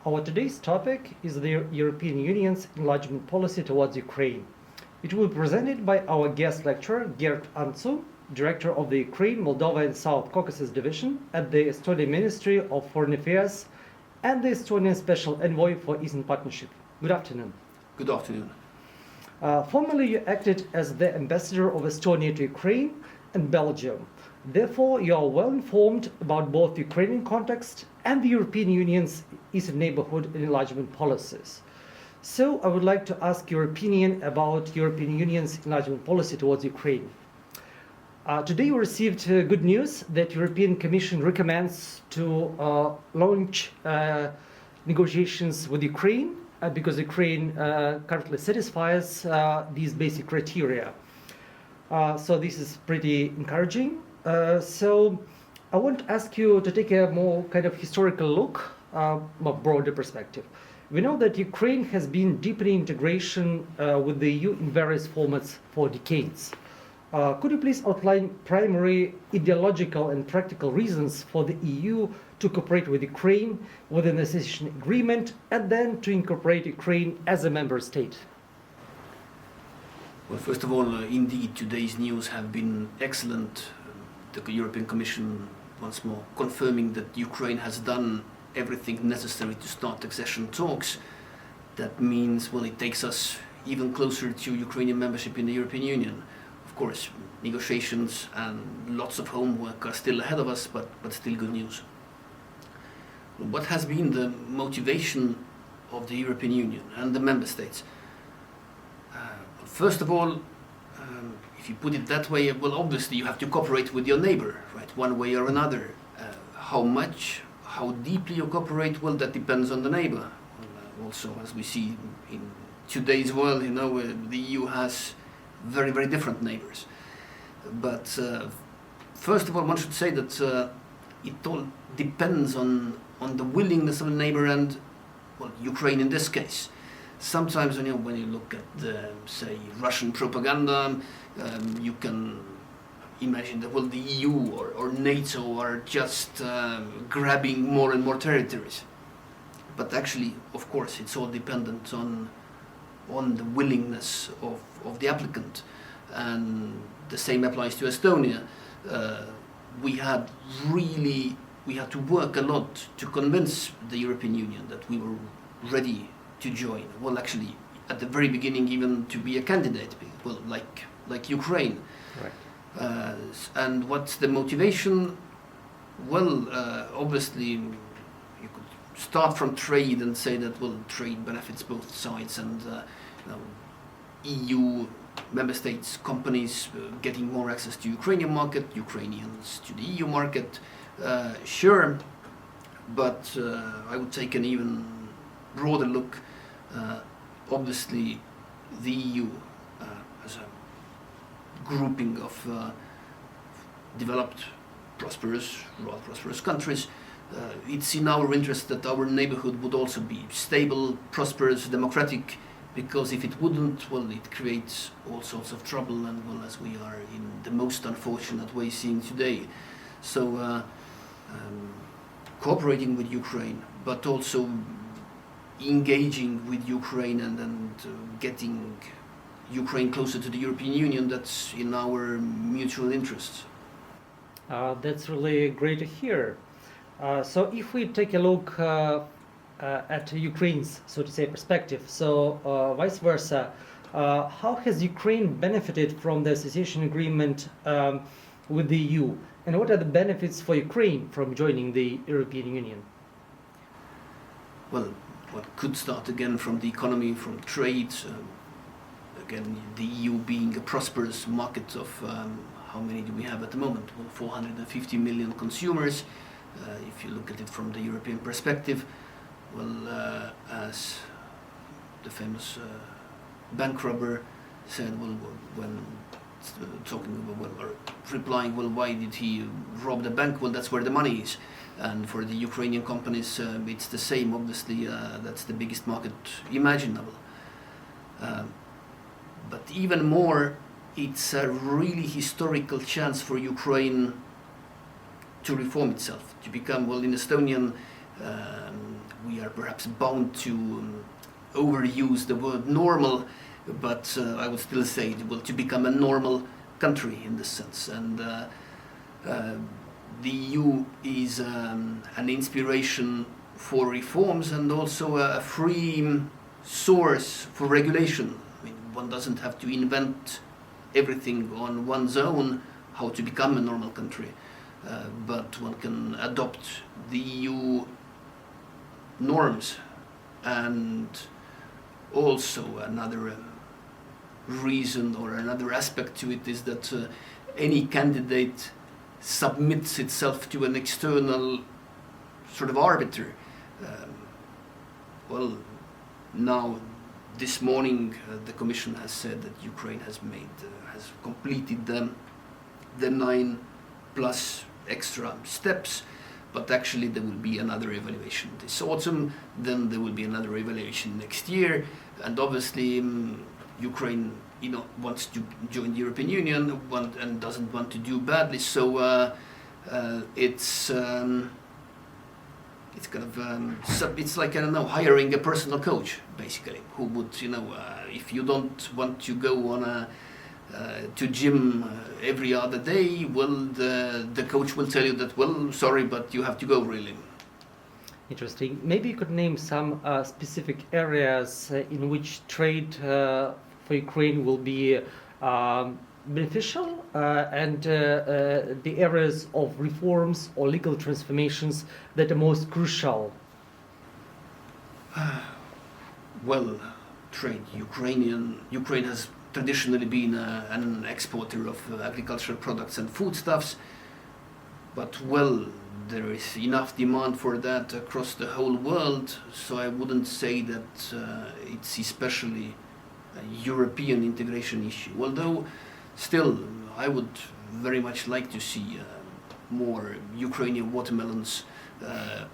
Our today's topic is the European Union's enlargement policy towards Ukraine. It will be presented by our guest lecturer, Gert Antsu, Director of the Ukraine, Moldova and South Caucasus Division at the Estonian Ministry of Foreign Affairs and the Estonian Special Envoy for Eastern Partnership. Good afternoon. Good afternoon. Formerly, you acted as the ambassador of Estonia to Ukraine and Belgium. Therefore, you are well informed about both the Ukrainian context and the European Union's Eastern neighborhood and enlargement policies. So, I would like to ask your opinion about European Union's enlargement policy towards Ukraine. Today, we received good news that European Commission recommends to launch negotiations with Ukraine because Ukraine currently satisfies these basic criteria. So this is pretty encouraging. So I want to ask you to take a more kind of historical look, more broader perspective. We know that Ukraine has been deepening integration with the EU in various formats for decades. Could you please outline primary ideological and practical reasons for the EU to cooperate with Ukraine within the association agreement and then to incorporate Ukraine as a member state? Well, first of all, indeed, today's news have been excellent. The European Commission once more confirming that Ukraine has done everything necessary to start accession talks. That means, well, it takes us even closer to Ukrainian membership in the European Union. Of course, negotiations and lots of homework are still ahead of us, but still good news. What has been the motivation of the European Union and the member states? First of all, if you put it that way, well, obviously you have to cooperate with your neighbor, right, one way or another. How much, how deeply you cooperate, well, that depends on the neighbor. Also, as we see in today's world, you know, the EU has very, very different neighbors. But first of all, one should say that it all depends on the willingness of the neighbor and, well, Ukraine in this case. Sometimes when you look at the, say, Russian propaganda, you can imagine that, well, the EU or NATO are just grabbing more and more territories. But actually, of course, it's all dependent on the willingness of the applicant. And the same applies to Estonia. We had to work a lot to convince the European Union that we were ready to join. Well, actually, at the very beginning, even to be a candidate, well, like Ukraine. Right. And what's the motivation? Well, obviously, you could start from trade and say that, well, trade benefits both sides, and EU member states, companies getting more access to Ukrainian market, Ukrainians to the EU market. Sure, but I would take an even broader look. Obviously, the EU as a grouping of developed, rather prosperous countries, it's in our interest that our neighborhood would also be stable, prosperous, democratic, because if it wouldn't, well, it creates all sorts of trouble, and, well, as we are in the most unfortunate way seeing today. So cooperating with Ukraine, but also engaging with Ukraine and getting Ukraine closer to the European Union, that's in our mutual interest. That's really great to hear. So if we take a look at Ukraine's, so to say, perspective, so vice versa, how has Ukraine benefited from the association agreement with the EU? And what are the benefits for Ukraine from joining the European Union? Well, one could start again from the economy, from trade. Again, the EU being a prosperous market of how many do we have at the moment? Well, 450 million consumers. If you look at it from the European perspective, well, as the famous bank robber said, well, when talking about, well, or replying, well, why did he rob the bank? Well, that's where the money is. And for the Ukrainian companies, it's the same. Obviously, that's the biggest market imaginable. But even more, it's a really historical chance for Ukraine to reform itself, to become, well, in Estonian, We are perhaps bound to overuse the word normal, but I would still say, well, to become a normal country in this sense. And the EU is an inspiration for reforms and also a free source for regulation. I mean, one doesn't have to invent everything on one's own how to become a normal country, but one can adopt the EU norms. And also another reason or another aspect to it is that any candidate submits itself to an external sort of arbiter. Well, now this morning the Commission has said that Ukraine has completed the 9+ extra steps, but actually there will be another evaluation this autumn, then there will be another evaluation next year, and obviously Ukraine, wants to join the European Union and doesn't want to do badly, so it's kind of it's like, I don't know, hiring a personal coach basically, who would, if you don't want to go on to gym every other day, well, the coach will tell you that, well, sorry, but you have to go, really. Interesting. Maybe you could name some specific areas in which trade for Ukraine will be beneficial, and the areas of reforms or legal transformations that are most crucial. Well, trade. Ukraine has traditionally been an exporter of agricultural products and foodstuffs, but well, there is enough demand for that across the whole world, so I wouldn't say that it's especially a European integration issue, although still I would very much like to see more Ukrainian watermelons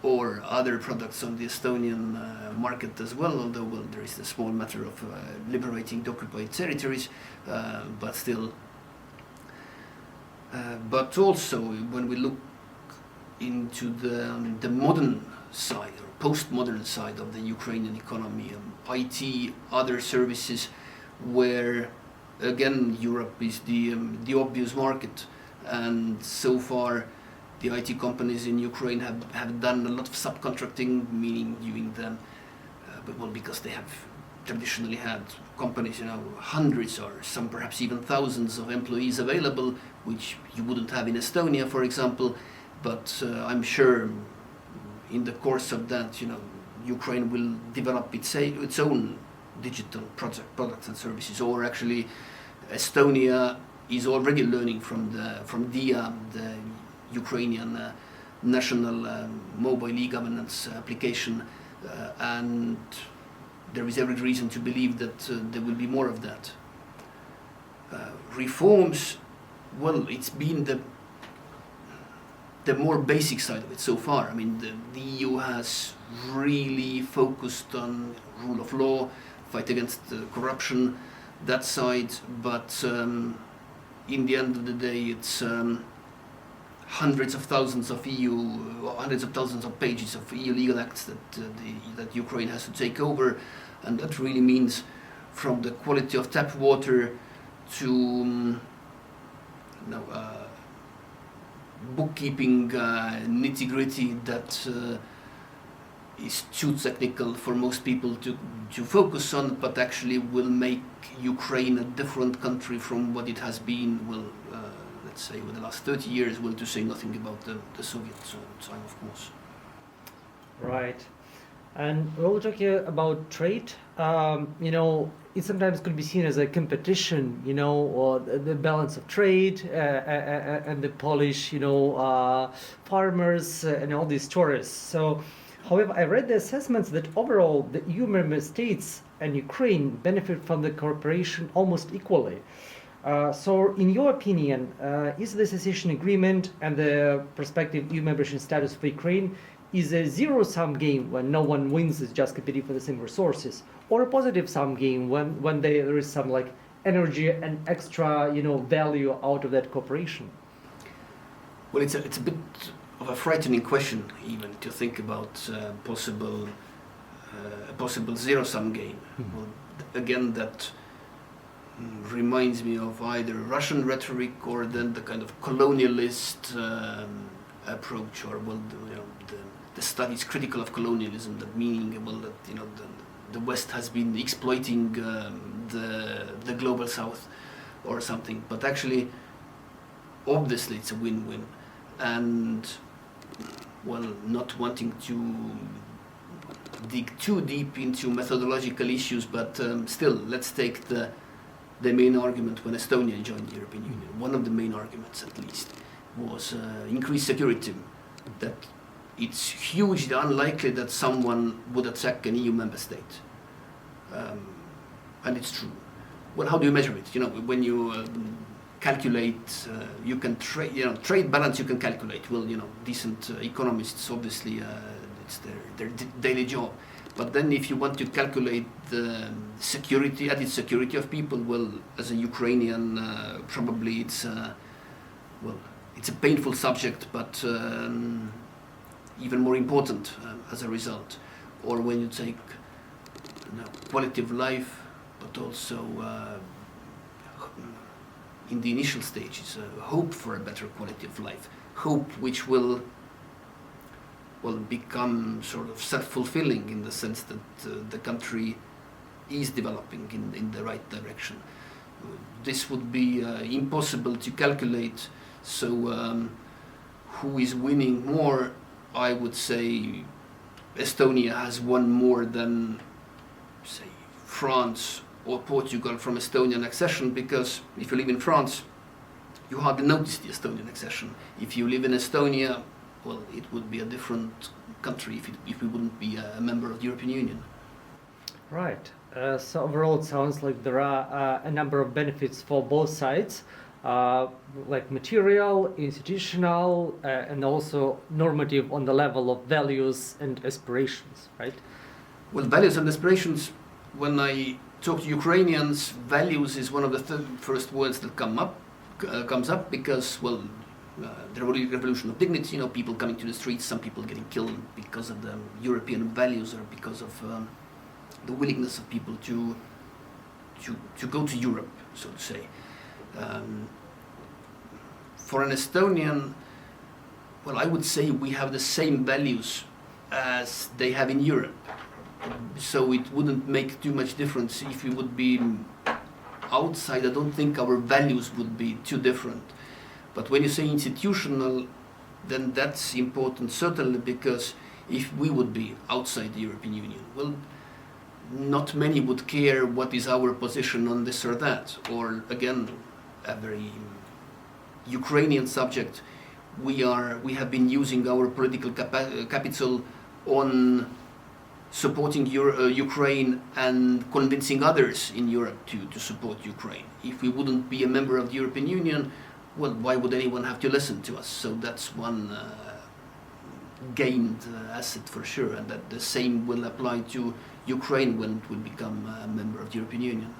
or other products on the Estonian market as well, although, well, there is the small matter of liberating the occupied territories, but still. But also, when we look into the modern side or postmodern side of the Ukrainian economy, IT, other services, where again Europe is the obvious market, and so far the IT companies in Ukraine have done a lot of subcontracting, meaning doing them, well, because they have traditionally had companies, hundreds or some perhaps even thousands of employees available, which you wouldn't have in Estonia, for example. But I'm sure in the course of that, Ukraine will develop its own digital products and services, or actually Estonia is already learning from DIA, the Ukrainian national mobile e-governance application, and there is every reason to believe that there will be more of that. Reforms, well, it's been the more basic side of it so far. I mean, the EU has really focused on rule of law, fight against corruption, that side, but in the end of the day, it's hundreds of thousands of pages of EU legal acts that Ukraine has to take over, and that really means from the quality of tap water to bookkeeping nitty-gritty that is too technical for most people to focus on, but actually will make Ukraine a different country from what it has been, let's say, over the last 30 years, to say nothing about the Soviet time, of course. Right. And when we're talking about trade, it sometimes could be seen as a competition, or the balance of trade and the Polish, farmers and all these tourists. So, however, I read the assessments that overall the EU member states and Ukraine benefit from the cooperation almost equally. So, in your opinion, is the association agreement and the prospective EU membership status for Ukraine is a zero-sum game when no one wins, it's just competing for the same resources, or a positive-sum game when there is some energy and extra value out of that cooperation? Well, it's a bit of a frightening question, even to think about a possible zero-sum game. Well, again, that reminds me of either Russian rhetoric or then the kind of colonialist approach, or well, the studies critical of colonialism, that meaning well that the West has been exploiting the global South or something. But actually, obviously, it's a win-win, and well, not wanting to dig too deep into methodological issues, but still, let's take the main argument when Estonia joined the European Union. One of the main arguments, at least, was increased security. That it's hugely unlikely that someone would attack an EU member state, and it's true. Well, how do you measure it? When you calculate, you can trade. Trade balance you can calculate. Well, decent economists obviously it's their daily job. But then, if you want to calculate the added security of people, well, as a Ukrainian, probably it's it's a painful subject, but even more important as a result. Or when you take quality of life, but also in the initial stages, hope for a better quality of life, hope which will become sort of self-fulfilling in the sense that the country is developing in the right direction. This would be impossible to calculate. So who is winning more? I would say Estonia has won more than, say, France or Portugal from Estonian accession, because if you live in France, you hardly notice the Estonian accession. If you live in Estonia, well, it would be a different country if we wouldn't be a member of the European Union. Right. So overall, it sounds like there are a number of benefits for both sides, like material, institutional, and also normative on the level of values and aspirations, right? Well, values and aspirations, when I talk to Ukrainians, values is one of the first words that comes up because, well, the revolution of dignity, people coming to the streets, some people getting killed because of the European values or because of the willingness of people to go to Europe, so to say. For an Estonian, well, I would say we have the same values as they have in Europe. So it wouldn't make too much difference if we would be outside. I don't think our values would be too different. But when you say institutional, then that's important, certainly, because if we would be outside the European Union, well, not many would care what is our position on this or that. Or again, a very Ukrainian subject, we have been using our political capital on supporting Ukraine and convincing others in Europe to support Ukraine. If we wouldn't be a member of the European Union, well, why would anyone have to listen to us? So that's one gained asset for sure, and that the same will apply to Ukraine when it will become a member of the European Union.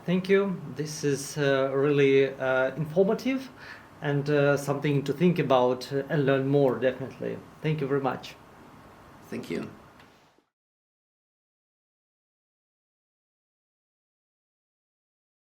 Thank you. This is really informative and something to think about and learn more, definitely. Thank you very much. Thank you.